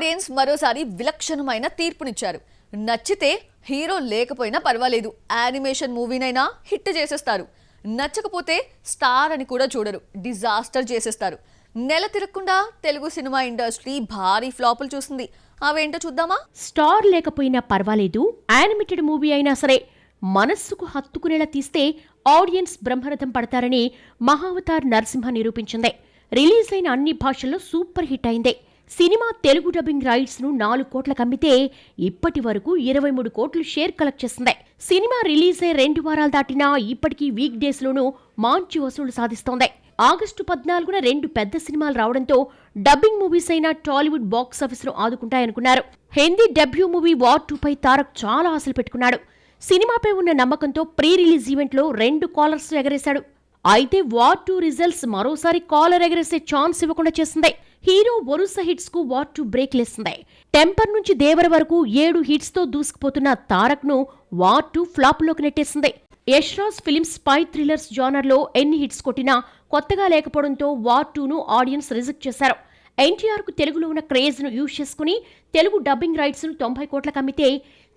Audience మరోసారి విలక్షణమైన తీర్పునిచ్చారు. నచ్చితే హీరో లేకపోయినా పర్వాలేదు, యానిమేషన్ మూవీనైనా హిట్ చేసేస్తారు. నచ్చకపోతే స్టార్ అని కూడా చూడరు, డిజాస్టర్ చేసేస్తారు. నెల తిరగకుండా తెలుగు సినిమా ఇండస్ట్రీ భారీ ఫ్లాపులు చూసింది. అవేంటో చూద్దామా? స్టార్ లేకపోయినా పర్వాలేదు, యానిమేటెడ్ మూవీ అయినా సరే మనస్సుకు హత్తుకునేలా తీస్తే ఆడియన్స్ బ్రహ్మరథం పడతారని మహావతార్ నరసింహ నిరూపించింది. రిలీజ్ అయిన అన్ని భాషల్లో సూపర్ హిట్ అయింది. సినిమా తెలుగు డబ్బింగ్ రైట్స్ ను 4 కోట్లకు అమ్మితే ఇప్పటి వరకు 23 కోట్లు షేర్ కలెక్ట్ చేసింది. సినిమా రిలీజ్ అయ్యే 2 వారాలు దాటినా ఇప్పటికీ వీక్ డేస్ లోనూ మంచి వసూలు సాధిస్తోంది. ఆగస్టు 14న 2 పెద్ద సినిమాలు రావడంతో డబ్బింగ్ మూవీస్ అయినా టాలీవుడ్ బాక్సాఫీస్ ను ఆదుకుంటాయనుకున్నారు. హిందీ డెబ్యూ మూవీ వార్ 2 పై తారక్ చాలా ఆశలు పెట్టుకున్నాడు. సినిమాపై ఉన్న నమ్మకంతో ప్రీ రిలీజ్ ఈవెంట్ లో 2 కాలర్స్ ఎగరేశాడు. అయితే వార్ 2 రిజల్ట్స్ మరోసారి కాలర్ ఎగరేసే ఛాన్స్ ఇవ్వకుండా చేసింది. హీరో వరుస హిట్స్ కు వార్ 2 బ్రేక్ లేసింది. టెంపర్ నుంచి దేవర వరకు 7 హిట్స్ తో దూసుకుపోతున్న తారక్ ను వార్ 2 ఫ్లాప్ లోకి నెట్టేసింది. Yash Raj films spy thrillers genre లో ఎన్ని హిట్స్ కొట్టినా కొత్తగా లేకపోవడంతో వార్ 2 ను ఆడియన్స్ రిజెక్ట్ చేశారు. ఎన్టీఆర్ కు తెలుగులో ఉన్న క్రేజ్ ను యూజ్ చేసుకుని తెలుగు డబ్బింగ్ రైట్స్ ను 90 కోట్లకు అమ్మితే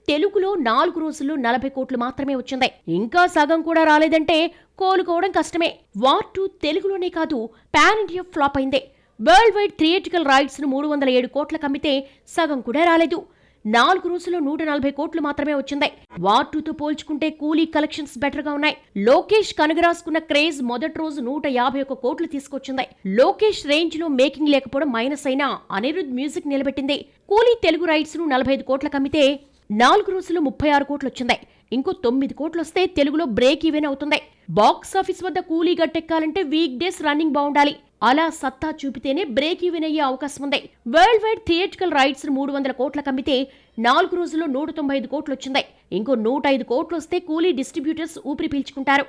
తెలుగులో 4 రోజుల్లో 40 కోట్లు మాత్రమే వచ్చింది. ఇంకా సగం కూడా రాలేదంటే కోలుకోవడం కష్టమే. వార్ 2 తెలుగులోనే కాదు పాన్ ఇండియా ఫ్లాప్ అయింది. వరల్డ్ వైడ్ థియేట్రికల్ రైట్స్ ను 307 కోట్లకు అమ్మితే సగం కూడా రాలేదు. 4 రోజుల్లో 140 కోట్లు మాత్రమే వచ్చింది. వార్ 2 తో పోల్చుకుంటే కూలీ కలెక్షన్స్ బెటర్ గా ఉన్నాయి. లోకేష్ కనగరాసుకున్న క్రేజ్ మొదటి రోజు 151 కోట్లు తీసుకొచ్చింది. లోకేష్ రేంజ్ లో మేకింగ్ లేకపోవడం మైనస్ అయినా అనిరుద్ మ్యూజిక్ నిలబెట్టింది. కూలీ తెలుగు రైట్స్ ను 45 కోట్లకు అమ్మితే 4 రోజుల్లో 36 కోట్లు వచ్చింది. ఇంకో 9 కోట్లు వస్తే తెలుగులో బ్రేక్ ఈవెన్ అవుతుంది. బాక్స్ ఆఫీస్ వద్ద కూలీ గట్టెక్కాలంటే వీక్ డేస్ రన్నింగ్ బాగుండాలి. అలా సత్తా చూపితేనే బ్రేక్ ఈవెన్ అయ్యే అవకాశం ఉంది. వరల్డ్ వైడ్ థియేట్రికల్ రైట్స్ 300 కోట్లకు అమ్మితే 4 రోజుల్లో 195 కోట్లు వచ్చింది. ఇంకో 105 కోట్లు వస్తే కూలీ డిస్ట్రిబ్యూటర్స్ ఊపిరి పీల్చుకుంటారు.